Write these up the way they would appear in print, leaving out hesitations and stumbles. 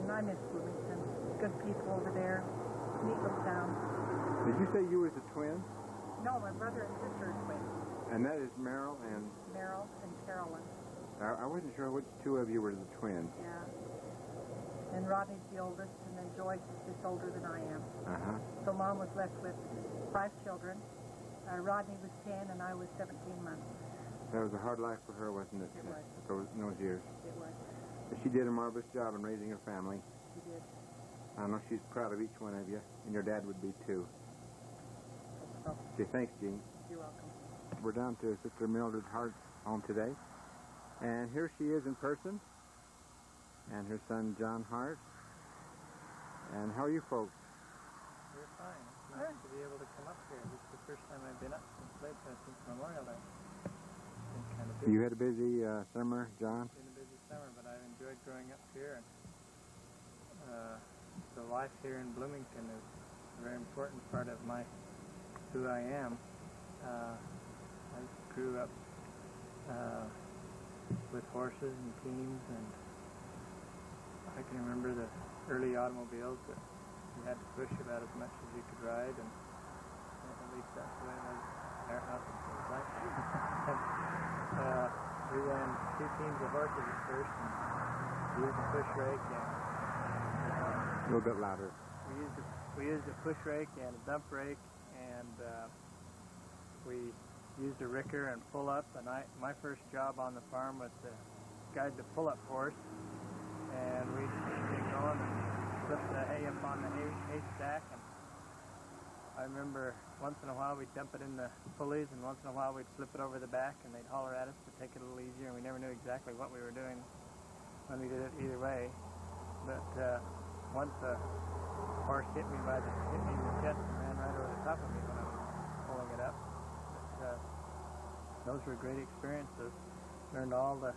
and I miss Bloomington. Good people over there. Neat little town. Did you say you was a twin? No, my brother and sister are twins. And that is Merrill and... Merrill and Carolyn. I wasn't sure which two of you were the twins. Yeah. And Rodney's the oldest, and then Joyce is just older than I am. Uh-huh. So Mom was left with 5 children. Rodney was 10, and I was 17 months. That was a hard life for her, wasn't it? It was. Those years. It was. But she did a marvelous job in raising her family. She did. I know she's proud of each one of you, and your dad would be too. Oh. Okay, thanks, Jean. You're welcome. We're down to Sister Mildred Hart's home today. And here she is in person, and her son John Hart. And how are you folks? We're fine. It's nice to be able to come up here. This is the first time I've been up since Memorial Day. Been kind of busy. You had a busy summer, John? It's been a busy summer, but I've enjoyed growing up here. And the life here in Bloomington is a very important part of who I am. I grew up with horses and teams, and I can remember the early automobiles that you had to push about as much as you could ride, and at least that's the way it was at our house. It was like we ran 2 teams of horses at first, and used a push rake and A little bit louder. we used a push rake and a dump rake, and we used a ricker and pull up. And my first job on the farm was to guide the pull-up horse, and we'd get going and flip the hay up on the haystack. And I remember once in a while we'd dump it in the pulleys, and once in a while we'd flip it over the back, and they'd holler at us to take it a little easier, and we never knew exactly what we were doing when we did it either way. But once a horse hit me in the chest and ran right over the top of me when I was pulling it up. But, those were great experiences. Learned all the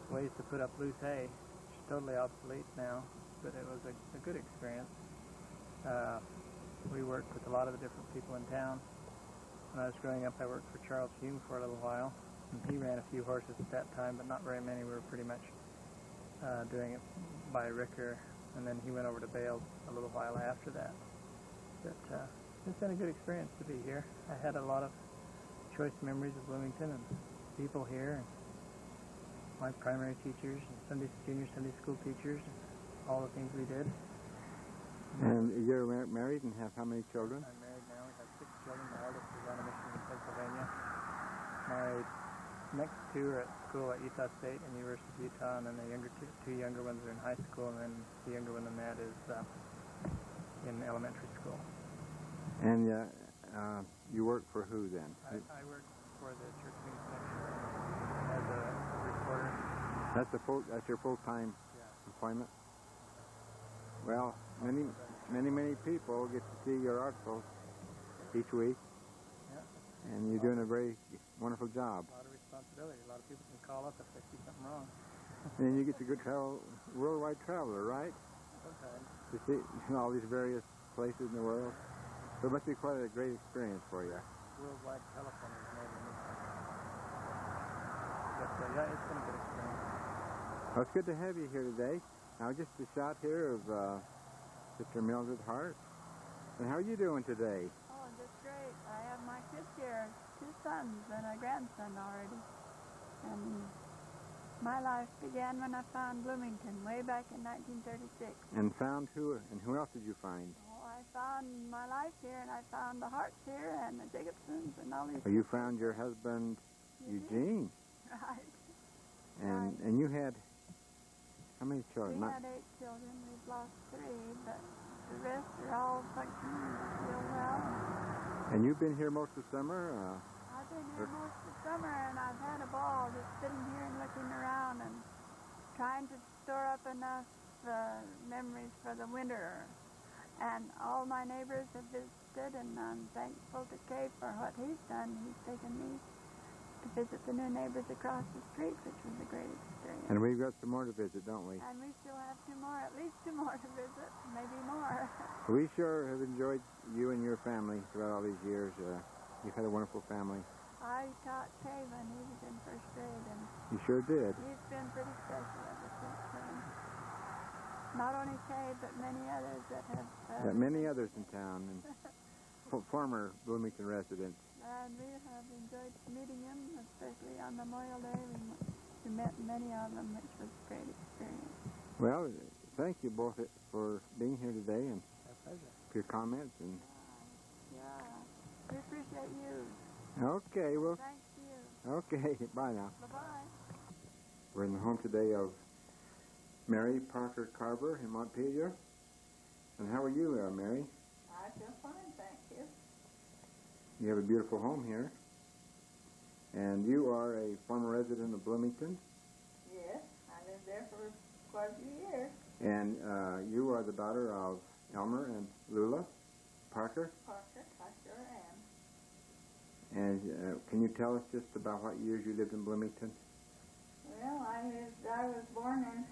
ways to put up loose hay. It's totally obsolete now, but it was a good experience. We worked with a lot of the different people in town. When I was growing up, I worked for Charles Hume for a little while, and he ran a few horses at that time, but not very many. We were pretty much doing it by ricker, and then he went over to Bales a little while after that. But it's been a good experience to be here. I had a lot of choice memories of Bloomington and people here, and my primary teachers and junior Sunday school teachers, and all the things we did. And you're married and have how many children? I'm married now. We have 6 children. My eldest is on a mission in Pennsylvania. My next 2 are at school at Utah State and University of Utah, and then the two younger ones are in high school, and then the younger one than that is in elementary school. And you work for who then? I work for the church news section as a reporter. That's your full-time employment? Well, many people get to see your articles each week, and you're doing a very wonderful job. A lot of responsibility. A lot of people can call up if they see something wrong. And you get to go travel, worldwide traveler, right? Sometimes. To see all these various places in the world. So it must be quite a great experience for you. Worldwide telephone is more than this. But yeah, it's been a good experience. Well, it's good to have you here today. Now, just a shot here of Sister Mildred Hart. And how are you doing today? Oh, just great. I have my kids here, 2 sons and a grandson already. And my life began when I found Bloomington way back in 1936. And found who? And who else did you find? Oh, I found my life here, and I found the Harts here, and the Jacobsons, and all these. Well, you found your husband, Eugene. Right. And you had how many children? We had 8 children. We've lost 3, but the rest are all functioning still well. And you've been here most of the summer? I've been here most of the summer, and I've had a ball just sitting here and looking around and trying to store up enough memories for the winter. And all my neighbors have visited, and I'm thankful to Kay for what he's done. He's taken me to visit the new neighbors across the street, which was a great experience. And we've got some more to visit, don't we? And we still have 2 more, at least 2 more to visit, maybe more. We sure have enjoyed you and your family throughout all these years. You've had a wonderful family. I taught Kay when he was in 1st grade, and You sure did. he's been pretty special ever since then. He not only Kay, but many others that have... many others in town, and former Bloomington residents. And we have enjoyed meeting them, especially on Memorial Day. We met many of them, which was a great experience. Well, thank you both for being here today and My pleasure. for your comments. And Yeah, we appreciate you. okay, well, Thanks to you. okay, bye now. Bye-bye. We're in the home today of Mary Parker Carver in Montpelier. And how are you, Mary? I feel fine, thank you. You have a beautiful home here. And you are a former resident of Bloomington. Yes, I lived there for quite a few years. And you are the daughter of Elmer and Lula Parker. Parker, I sure am. And can you tell us just about what years you lived in Bloomington? Well, I was born in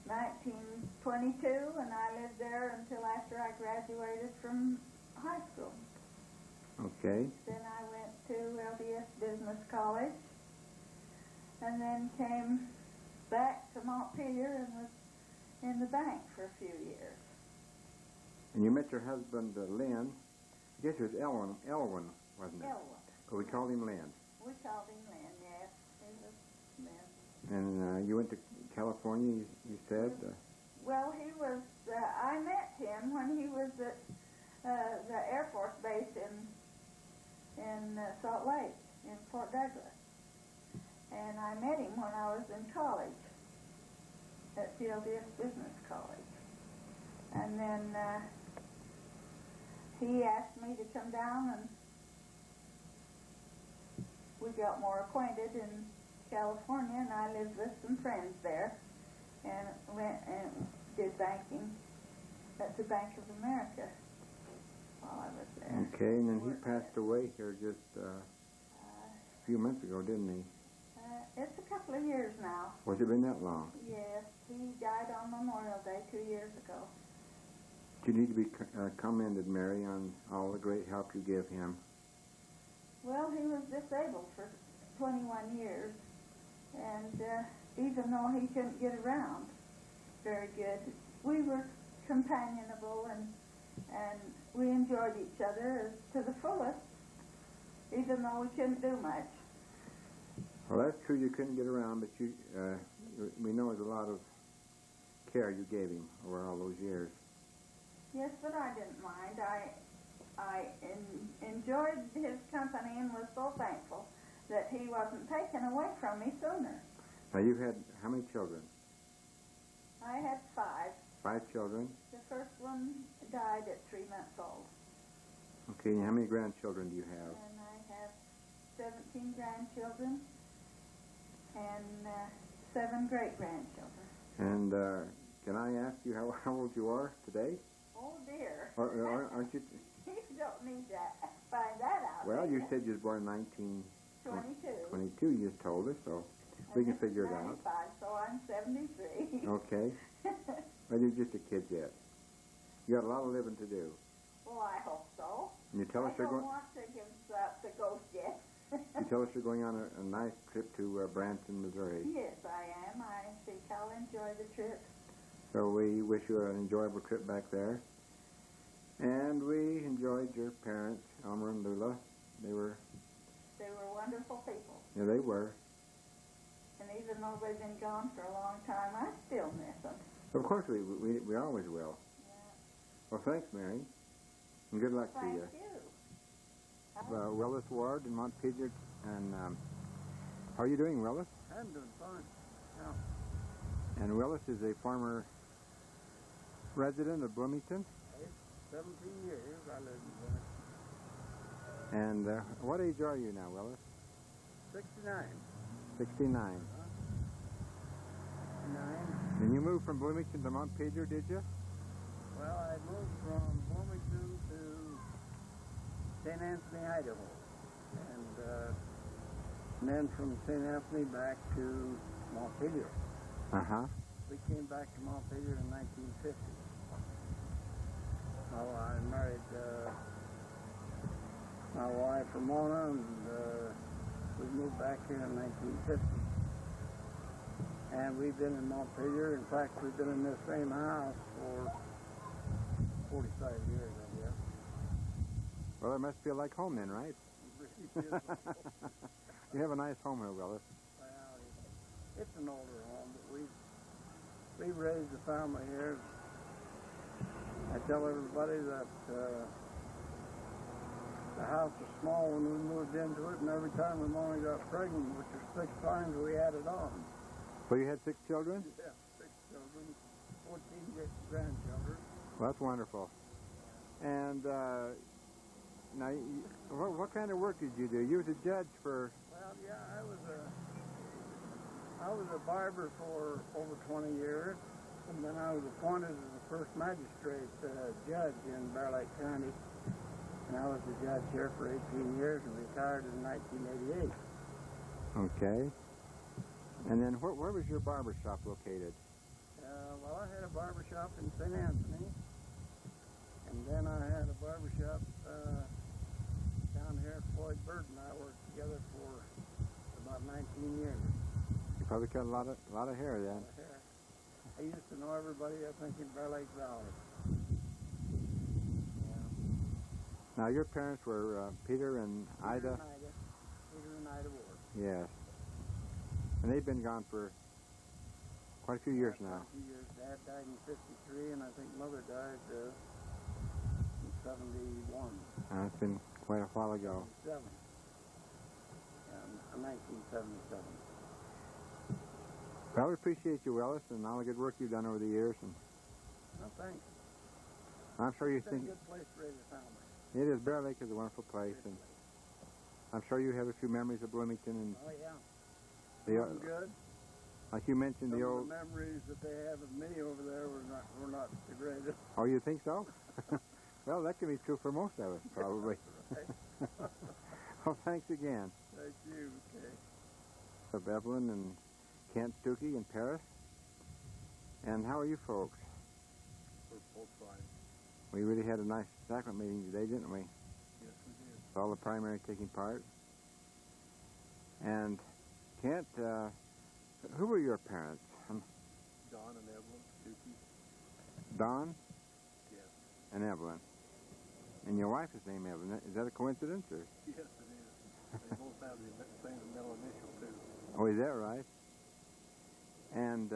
1922, and I lived there until after I graduated from high school. Okay. Then I went to LDS Business College, and then came back to Montpelier and was in the bank for a few years. And you met your husband, Lynn. I guess it was Elwin, wasn't it? Elwin. But we called him Lynn. We called him Lynn, yes. He was Lynn. And you went to California, you said? Well, he was, I met him when he was at the Air Force base in Salt Lake, in Fort Douglas. And I met him when I was in college, at the LDS Business College. And then he asked me to come down, and we got more acquainted in California, and I lived with some friends there, and went and did banking at the Bank of America while I was there. Okay, and then he passed away here just a few months ago, didn't he? It's a couple of years now. Was it been that long? Yes, he died on Memorial Day 2 years ago. You need to be commended, Mary, on all the great help you gave him. Well, he was disabled for 21 years, and even though he couldn't get around very good, we were companionable, and we enjoyed each other to the fullest, even though we couldn't do much. Well, that's true, you couldn't get around, but we know there's a lot of care you gave him over all those years. Yes, but I didn't mind. I enjoyed his company and was so thankful that he wasn't taken away from me sooner. Now, you had how many children? I had 5. 5 children. The first one died at 3 months old. Okay, and how many grandchildren do you have? And I have 17 grandchildren and 7 great-grandchildren. And can I ask you how old you are today? Oh, dear. Aren't you? You don't need to find that out. Well, do you said you was born in 1922. 22. You just told us, so we can figure it out. 95, so I'm 73. Okay. Well, you're just a kid yet. You got a lot of living to do. Well, I hope so. And you tell us I you're don't going. want to give up the ghost yet. You tell us you're going on a nice trip to Branson, Missouri. Yes, I am. I think I'll enjoy the trip. So we wish you an enjoyable trip back there. And we enjoyed your parents, Elmer and Lula. They were wonderful people. Yeah, they were. And even though they've been gone for a long time, I still miss them. Of course, we always will. Yeah. Well, thanks, Mary. And good luck to you. Thank you. Willis Ward in Montpelier. And how are you doing, Willis? I'm doing fine. And Willis is a former resident of Bloomington. 17 years I lived in Bloomington. And what age are you now, Willis? 69. 69. 9. And you moved from Bloomington to Montpelier, did you? Well, I moved from Bloomington to St. Anthony, Idaho. And then from St. Anthony back to Montpelier. Uh-huh. We came back to Montpelier in 1950. So I married my wife, Ramona, and we moved back here in 1950. And we've been in Montpelier. In fact, we've been in this same house for 45 years, I guess. Well, it must feel like home then, right? It really feels like home. You have a nice home here, Willis. Well, it's an older home, but we've raised a family here. I tell everybody that the house was small when we moved into it, and every time my mom got pregnant, which was 6 times, we added on. So you had 6 children? Yeah, 6 children, 14 grandchildren. Well, that's wonderful. And now, what kind of work did you do? You was a judge for... Well, yeah, I was a barber for over 20 years, and then I was appointed as the first magistrate judge in Bear Lake County. And I was the judge here for 18 years and retired in 1988. Okay. And then where was your barber shop located? Well, I had a barber shop in St. Anthony, and then I had a barber shop down here at Floyd Bird, and I worked together for about 19 years. You probably cut a lot of hair then. A lot of hair. I used to know everybody, I think, in Bear Lake Valley. Now, your parents were Peter and Ida? Peter and Ida Ward. Yes. And they've been gone for quite a few years now. Quite a few years. Dad died in 53, and I think Mother died in 71. It's been quite a while ago. 1977. Well, we appreciate you, Willis, and all the good work you've done over the years. And Well, thanks. I'm sure you It's been think... a good place to raise a family. It is. Bear Lake is a wonderful place, and I'm sure you have a few memories of Bloomington. And Oh, yeah. the, Good. like you mentioned, Some the of old... the memories that they have of me over there were not the greatest. Oh, you think so? Well, that can be true for most of us, probably. Right. Well, thanks again. Thank you. Okay. Of Evelyn and Kent Stuckey in Paris. And how are you folks? We're both fine. We really had a nice sacrament meeting today, didn't we? Yes, we did. All the primary taking part. And Kent, who were your parents? Don and Evelyn Stuckey. Don Yes. and Evelyn. And your wife is named Evelyn. Is that a coincidence, or? Yes, it is. They both have the same middle initial, too. Oh, is that right? And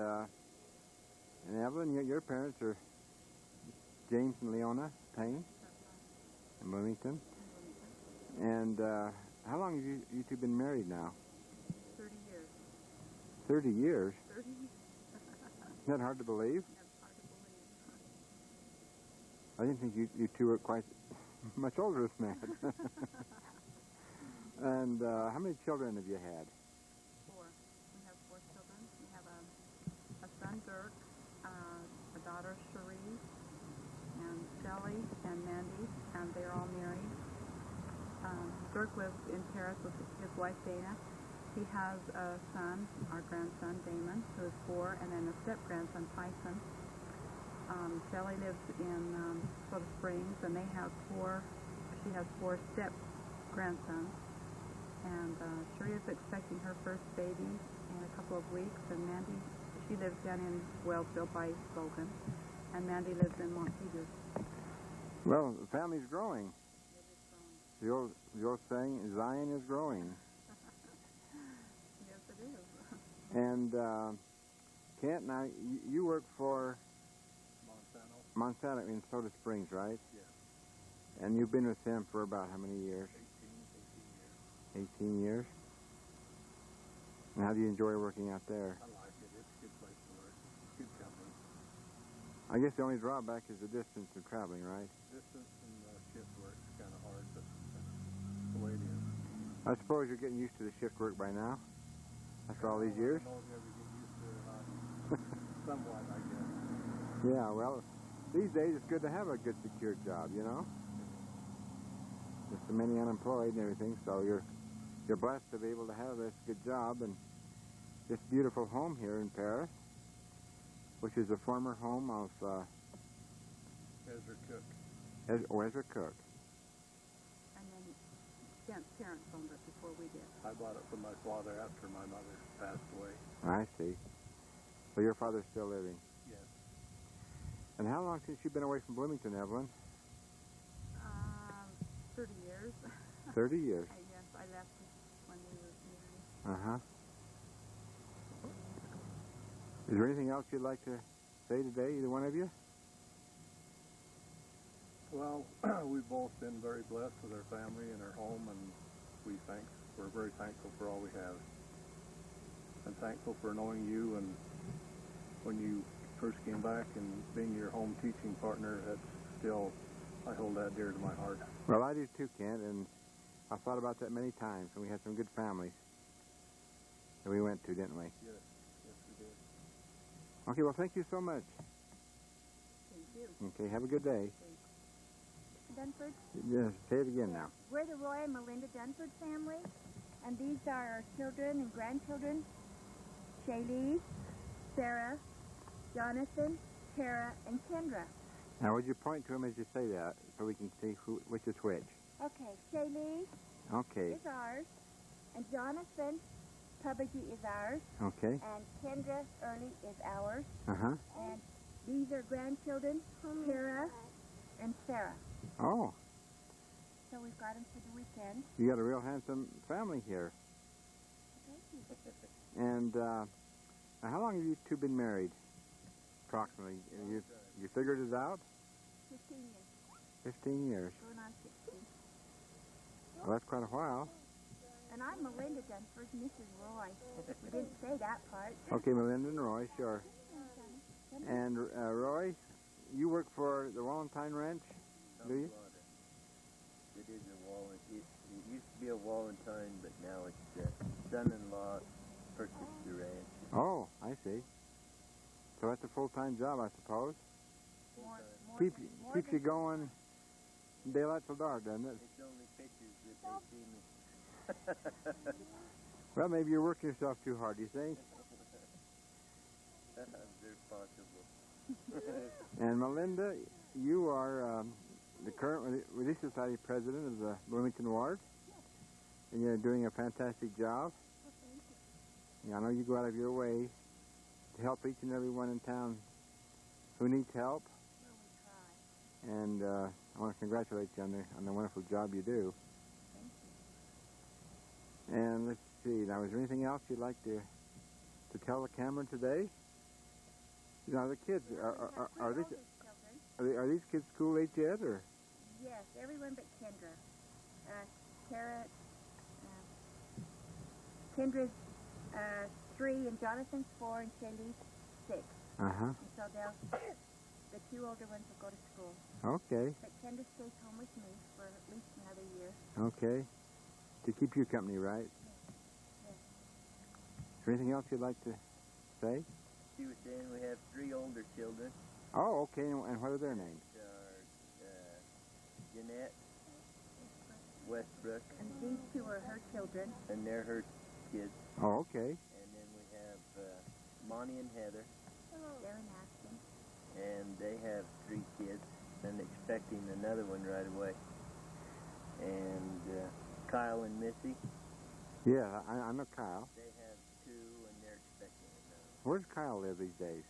Evelyn, your parents are James and Leona Payne in Bloomington. And how long have you two been married now? 30 years. 30 years? 30 years. Isn't that hard to believe? That's hard to believe. I didn't think you two were quite much older than that. And how many children have you had? 4. We have 4 children. We have a son, Dirk, a daughter, Cherie, and Shelley, and Mandy, and they're all married. Dirk lives in Paris with his wife, Dana. He has a son, our grandson, Damon, who is 4, and then a step-grandson, Tyson. Shelley lives in Soda Springs, and she has 4 step-grandsons. And Cherie is expecting her first baby in a couple of weeks, and Mandy, she lives down in Wellsville by Logan, and Mandy lives in Montpelier. Well, the family's growing. It is growing. The old saying, Zion is growing. Yes, it is. And Kent, now you work for Monsanto in Soda Springs, right? Yes. And you've been with them for about how many years? 18 years. 18 years. And how do you enjoy working out there? I like it. It's a good place to work. Good company. I guess the only drawback is the distance of traveling, right? Distance and shift work is kind of hard, but that's the way it is. I suppose you're getting used to the shift work by now, after all these years? I don't know if you ever get used to it or not. Somewhat, I guess. Yeah, well, these days it's good to have a good, secure job, you know? There's so many unemployed and everything, so you're blessed to be able to have this good job and this beautiful home here in Paris, which is a former home of Ezra Cook. Ezra Cook. And then Kent's parents owned it before we did. I bought it from my father after my mother passed away. I see. So your father's still living. Yes. And how long since you've been away from Bloomington, Evelyn? 30 years. 30 years. Yes, I left when we were married. Uh-huh. Is there anything else you'd like to say today, either one of you? Well, we've both been very blessed with our family and our home, and we're very thankful for all we have. I'm thankful for knowing you, and when you first came back and being your home teaching partner, that's still, I hold that dear to my heart. Well, I do too, Kent, and I've thought about that many times, and we had some good families that we went to, didn't we? Yes, yes we did. Okay, well, thank you so much. Thank you. Okay, have a good day. Dunford. Yes, say it again now. We're the Roy and Melinda Dunford family, and these are our children and grandchildren, Shaylee, Sarah, Jonathan, Tara, and Kendra. Now, would you point to them as you say that so we can see which is which? Okay, Shaylee Okay, is ours, and Jonathan Pubbagee is ours, okay. and Kendra Early is ours, Uh-huh. and these are grandchildren, Tara and Sarah. Oh, So we've got them for the weekend. you got a real handsome family here. And now how long have you two been married, approximately? You figured it out? 15 years. 15 years. Going on 16. Well, that's quite a while. And I'm Melinda Dunford, Mrs. Roy. We didn't say that part. Okay, Melinda and Roy, sure. And Roy, you work for the Wallentyne Ranch, do you? It is a Wallentyne. It used to be a Wallentyne, but now it's son-in-law purchased the ranch. Oh, I see. So that's a full-time job, I suppose. Keeps you going daylight till dark, doesn't it? It's only pictures that they see me. Well, maybe you're working yourself too hard, do you think? They're possible. And Melinda, you are the current Relief Society president of the Bloomington Ward, and you're doing a fantastic job. I know you go out of your way to help each and every one in town who needs help. And I want to congratulate you on the wonderful job you do. And let's see, now is there anything else you'd like to tell the camera today? You know, the kids, are these kids school age yet, or? Yes, everyone but Kendra. Tara, Kendra's 3, and Jonathan's 4, and Shaylee's 6. Uh-huh. And so the 2 older ones will go to school. Okay. But Kendra stays home with me for at least another year. Okay. To keep you company, right? Yes. Is there anything else you'd like to say? She was saying we have 3 older children. Oh, okay. And what are their names? Jeanette, Westbrook, And these 2 are her children. and they're her kids. Oh, okay. And then we have Monty and Heather, They're in Aspen. and they have 3 kids, and expecting another one right away. And Kyle and Missy, Yeah, I know Kyle. they have 2, and they're expecting another Where does Kyle live these days?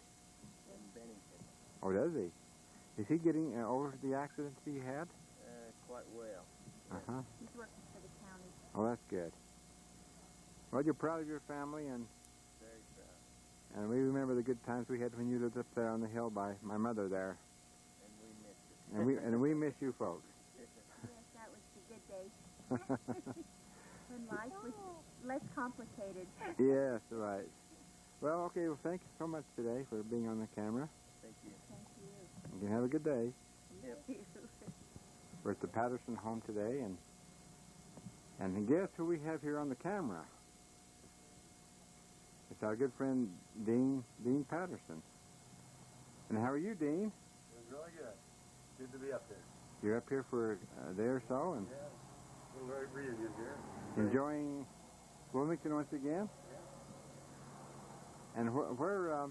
in Bennington. Oh, does he? Is he getting over the accident he had? Quite well. Uh-huh. He's working for the county. Oh, that's good. Well, you're proud of your family, and Very proud. we remember the good times we had when you lived up there on the hill by my mother there. And we missed it. And we miss you folks. Yes, that was the good days. When life was less complicated. Yes, right. Well, okay, well, thank you so much today for being on the camera. Thank you. Thank you. You can have a good day. Yep. We're at the Patterson home today, and guess who we have here on the camera? It's our good friend Dean Patterson. And how are you, Dean? Doing really good. Good to be up there. You're up here for a day or so, and Yeah. A little reunion here. enjoying Bloomington once again. And where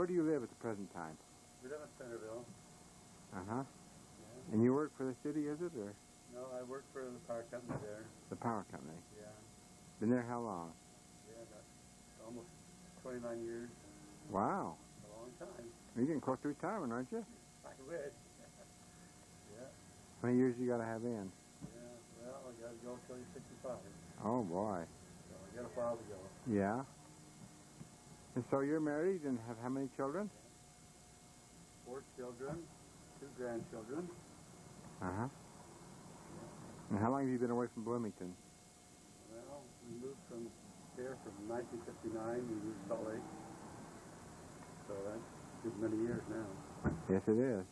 do you live at the present time? We live in Centerville. Uh-huh. And you work for the city, is it, or No, I work for the power company there. the power company? Yeah. Been there how long? Yeah, about almost 29 years. Wow. A long time. You're getting close to retirement, aren't you? I wish. Yeah. How many years you got to have in? Yeah. Well, I got to go till you're 65. Oh, boy. So I got a while to go. Yeah. And so you're married and have how many children? 4 children, 2 grandchildren. Uh-huh. And how long have you been away from Bloomington? Well, we moved from here from 1959. We moved to Salt Lake. So that's good many years now. Yes, it is.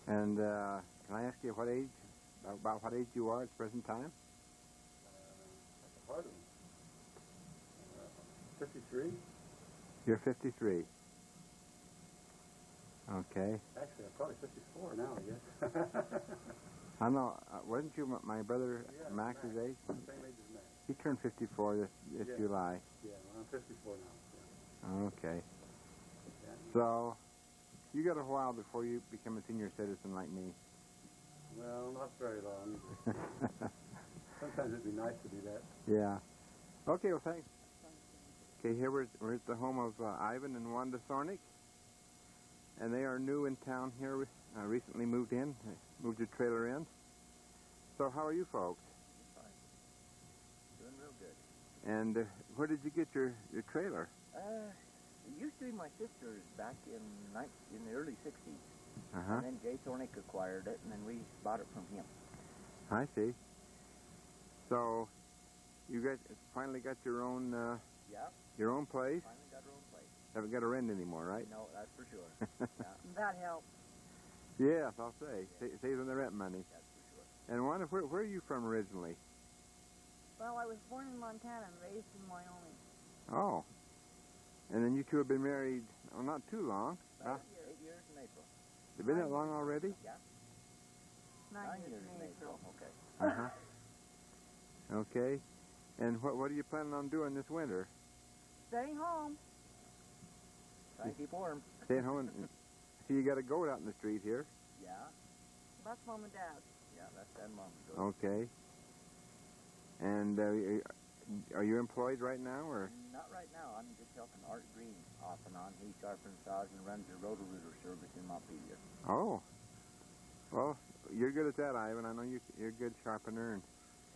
And can I ask you about what age you are at the present time? That's a hard one. 53. You're 53. Okay. Actually, I'm probably 54 now, I guess. I know. Wasn't you my brother Yeah, Max's age? Same age as Max. He turned 54 this Yeah. July. Yeah, well, I'm 54 now. Okay. Yeah. So you got a while before you become a senior citizen like me. Well, not very long. Sometimes it'd be nice to do that. Yeah. Okay, well, thanks. Okay, here we're at the home of Ivan and Wanda Thornick. And they are new in town here, recently moved in, moved your trailer in. So how are you folks? Fine. Doing real good. And where did you get your trailer? It used to be my sister's back in the early 60s. Uh-huh. And then Jay Thornick acquired it, and then we bought it from him. I see. So you guys finally got your own Yeah, your own place? finally got our own place. Haven't got to rent anymore, right? No, that's for sure. Yeah, That helps. Yes, I'll say. Saving the rent money. that's for sure. And Wanda, where are you from originally? Well, I was born in Montana and raised in Wyoming. Oh. And then you two have been married, oh, not too long. About 8 years in April. They've been that long already? Yeah, 9 9 years years in in April. April. Okay. Uh-huh. Okay. And what are you planning on doing this winter? Staying home. Try and keep warm. Stay at home and see you got a goat out in the street here. Yeah, That's Mom and Dad. yeah, that's that mom. Okay. And are you employed right now, or? Not right now. I'm just helping Art Green off and on. He sharpens saws and runs the roto-rooter service in Montpelier. Oh. Well, you're good at that, Ivan. I know you're a good sharpener and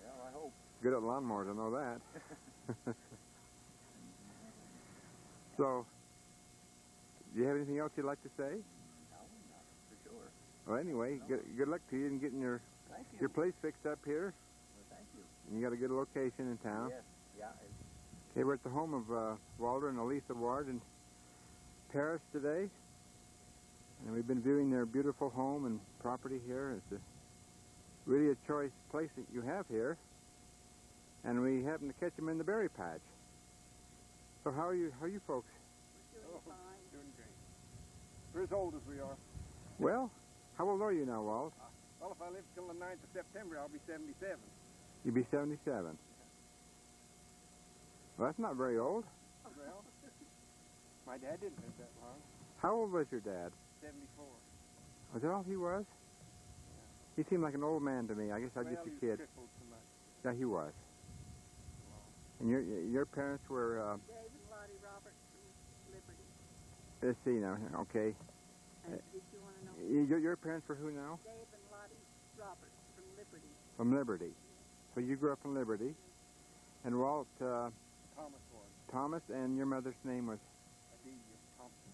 Well, I hope. good at lawnmowers. I know that. So, do you have anything else you'd like to say? No, not for sure. Well, anyway, good luck to you in getting your Thank you. your place fixed up here. Well, thank you. And you got a good location in town. Yes, yeah. Okay, we're at the home of Walter and Elisa Ward in Paris today. And we've been viewing their beautiful home and property here. It's really a choice place that you have here. And we happened to catch them in the berry patch. So how are you folks? Doing great. We're as old as we are. Well, how old are you now, Walt? Well, if I live till the 9th of September, I'll be 77. You'll be 77. Well, that's not very old. Well, my dad didn't live that long. How old was your dad? 74. Was that all he was? He seemed like an old man to me. I guess I was Well, just a he was kid. crippled so much. Yeah, he was. And your parents were, Dave and Lottie Roberts from Liberty. let's see now, okay. And did you want to know? Your parents were who now? Dave and Lottie Roberts from Liberty. From Liberty. So you grew up in Liberty. And Walt, Thomas was. Thomas, and your mother's name was? Adelia Thompson.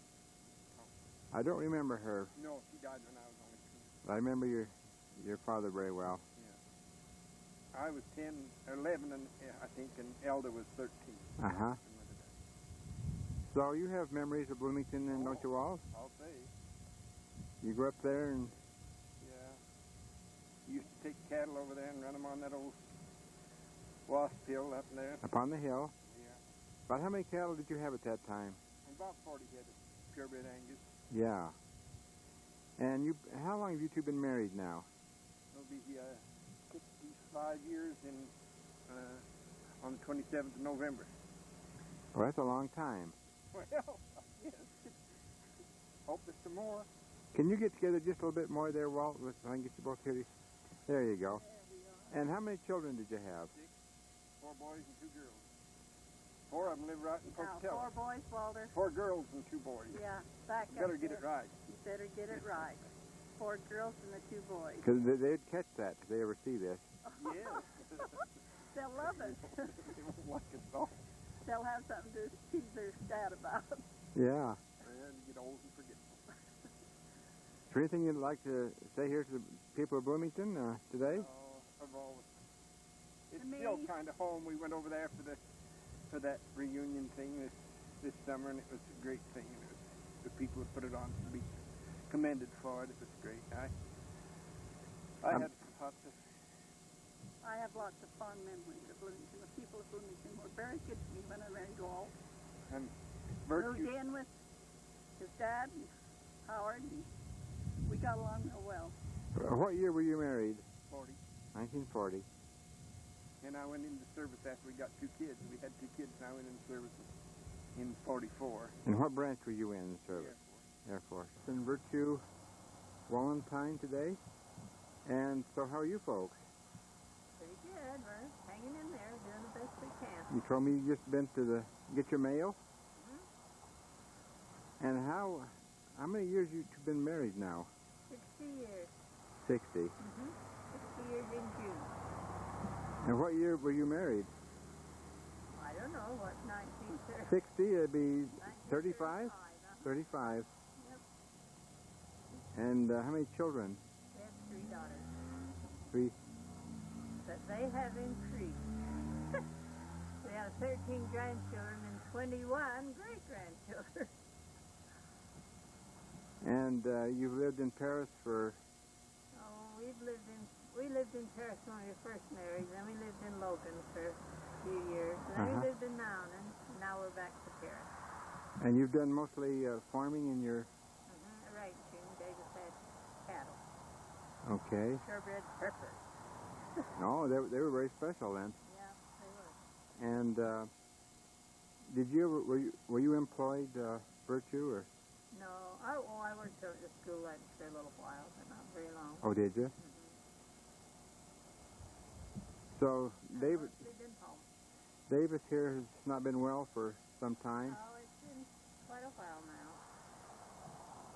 I don't remember her. No, she died when I was only 2. But I remember your father very well. I was 10, 11, and I think, and Elda was 13. Uh-huh. So you have memories of Bloomington, then, don't you, Walt? I'll say. You grew up there, and Yeah. Used to take cattle over there and run them on that old wasp hill up there. up on the hill. Yeah. About how many cattle did you have at that time? About 40 head of purebred Angus. Yeah. And how long have you two been married now? It'll be 65 years on the 27th of November. Well, that's a long time. Well, yes. Hope there's some more. Can you get together just a little bit more there, Walt? I can get you both here. There you go. And how many children did you have? 6, 4 boys and 2 girls. 4 of them live right in Now, Pocatello. 4 boys, Walter. 4 girls and 2 boys. Yeah, back You better up get it there. right. You better get it right. 4 girls and the 2 boys. Because they'd catch that if they ever see this. Yeah. They'll love it. They won't like it at all. They'll have something to tease their dad about. Yeah. And you get old and forget. Is there anything you'd like to say here to the people of Bloomington today? I've always. It's To me- still kind of home. We went over there for that reunion thing this summer, and it was a great thing. And it was, the people who put it on to be commended for it. It was great. I had lots of. I have lots of fond memories of Bloomington. The people of Bloomington were very good to me when I married Walt. And Moved virtue. in with his dad and Howard, and we got along real well. What year were you married? 40. 1940. And I went into service after we got 2 kids. We had 2 kids, and I went into service in 44. And what branch were you in service? Air Force. In Virtue Valentine today. And so how are you folks? Pretty good. We're hanging in there, doing the best we can. You told me you just been to get your mail? And how many years you two been married now? 60 years. 60. 60 years in June. And what year were you married? I don't know, what, 1930? 60, it'd be 35? 35, 35. Yep. And how many children? We have 3 daughters. 3. But they have increased. We have 13 grandchildren and 21 great-grandchildren. And you've lived in Paris for... Oh, we lived in Paris when we were first married. Then we lived in Logan for a few years. And then we lived in Mountain. And now we're back to Paris. And you've done mostly farming in your... Ranching. Davis had cattle. Okay. Purebred heifers. No, they were very special then. Yeah, they were. And did you ever... Were you employed, Virtue, or... No, I worked over at the school lunch for a little while, but not very long. Oh, did you? So, Mostly been home. Davis here has not been well for some time. Oh, it's been quite a while now.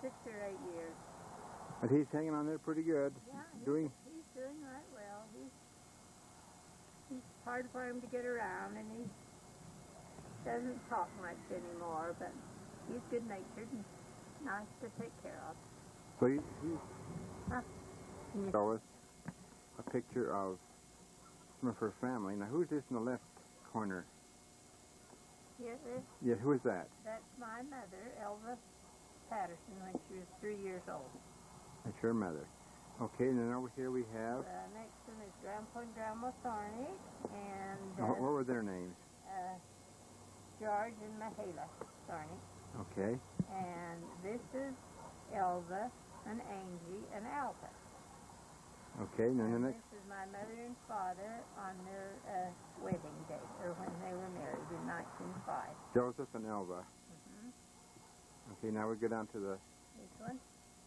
6 or 8 years. But he's hanging on there pretty good. Yeah, he's Doing... doing right well. He's hard for him to get around, and he doesn't talk much anymore, but he's good-natured and nice to take care of. So he Yeah. showed us a picture of some of her family. Now, who's this in the left corner? Yeah, who is that? That's my mother, Elva Patterson, when she was 3 years old. That's your mother. Okay, and then over here we have... The next one is Grandpa and Grandma Thorny, and what were their names? George and Mahala Thorny. Okay. And this is Elva and Angie and Alva. Okay, and then the next... This is my mother and father on their wedding day, or when they were married in 1905. Joseph and Elva. Okay, now we go down to the... This one.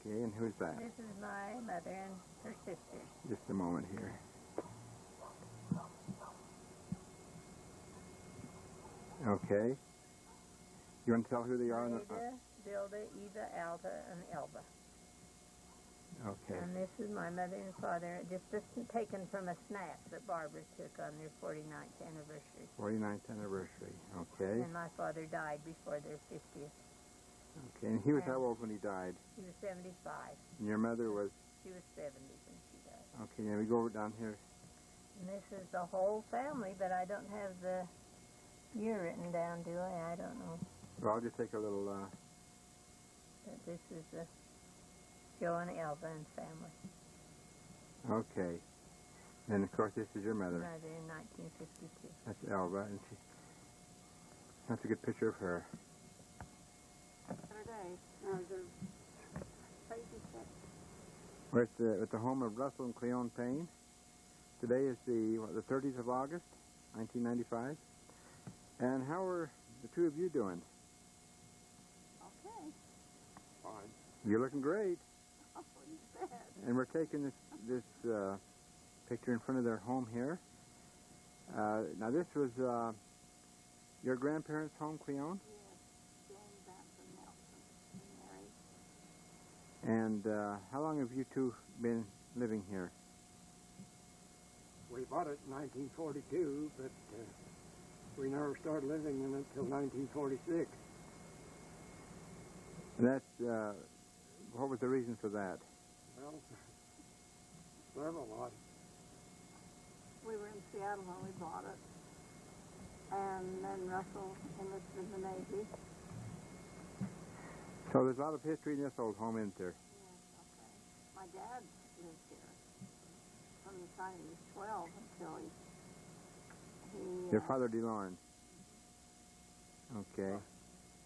Okay, and who's that? This is my mother and her sisters. Just a moment here. Okay. You want to tell who they are? Ada, Bilda, Eva, Alva, and Elva. Okay. And this is my mother and father, just taken from a snap that Barbara took on their 49th anniversary. 49th anniversary. Okay. And my father died before their 50th. Okay, and he was how old when he died? He was 75. And your mother was? She was 70 when she died. Okay, now we go over down here. And this is the whole family, but I don't have the year written down, do I? I don't know. Well, I'll just take a little... But this is the Joe and Elva and family. Okay. And, of course, this is your mother. Mother in 1952. That's Elva, and that's a good picture of her. We're at the home of Russell and Cleone Payne. Today is the 30th of August, 1995. And how are the two of you doing? Okay. Fine. You're looking great. Oh, you bet. And we're taking this picture in front of their home here. Now this was, your grandparents' home, Cleone? Yes, James and Nelson, married. And how long have you two been living here? We bought it in 1942, but we never started living in it until 1946. And that's, what was the reason for that? Well, several odd. We were in Seattle when we bought it. And then Russell enlisted in the Navy. So there's a lot of history in this old home, isn't there? Yes, okay. My dad lived here from the time he was 12 until he Your father, DeLorne. Okay.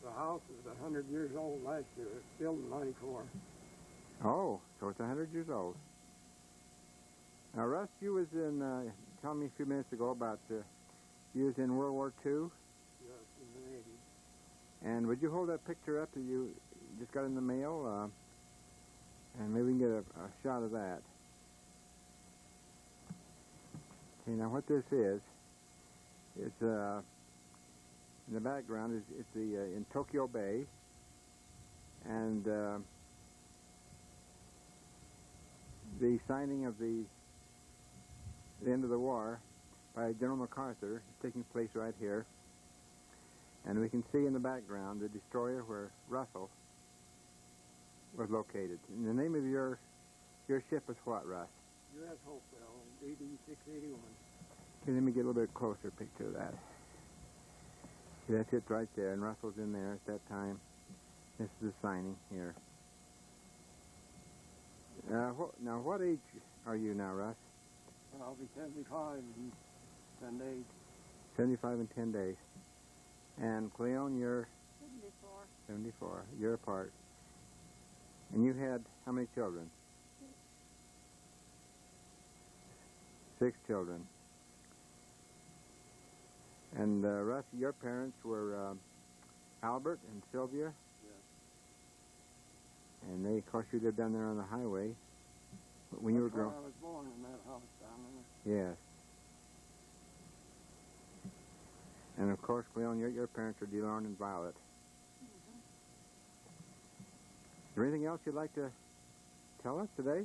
The house is 100 years old last year. It's built in 94. Oh, so it's 100 years old. Now, Russ, you was in, telling me a few minutes ago about, you was in World War II? Yes, in the Navy. And would you hold that picture up that you just got in the mail? And maybe we can get a shot of that. Okay, now what this is, it's, in the background, it's the, in Tokyo Bay. And, the signing of the end of the war by General MacArthur is taking place right here. And we can see in the background the destroyer where Russell was located. And the name of your ship is what, Russ? U.S. Hopewell, DD 681. Okay, let me get a little bit closer picture of that. See, that's it right there, and Russell's in there at that time. This is the signing here. Now, what age are you now, Russ? Well, I'll be 75 in 10 days. 75 in 10 days. And Cleone, you're 74. 74. You're apart. And you had how many children? 6 children. And Russ, your parents were Albert and Sylvia? Yes. And they, of course, you lived down there on the highway. When you were growing. I was born in that house down there. Yes. And of course, Cleone, your parents are DeLorne and Violet. Mm-hmm. Is there anything else you'd like to tell us today?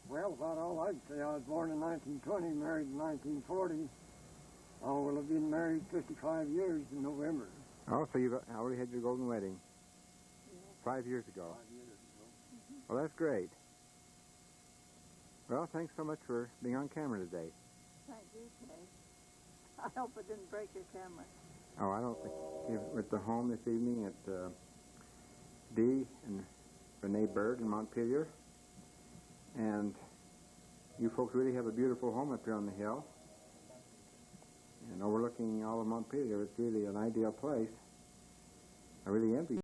Well, about all I'd say. I was born in 1920, married in 1940. I will have been married 55 years in November. Oh, so you've already had your golden wedding. Yes. 5 years ago. 5 years ago. Well, that's great. Well, thanks so much for being on camera today. Thank you, Kay. I hope it didn't break your camera. Oh, I don't think. We're at the home this evening at Dee and Renee Bird in Montpelier. And you folks really have a beautiful home up here on the hill. And overlooking all of Montpelier, it's really an ideal place. I really envy you.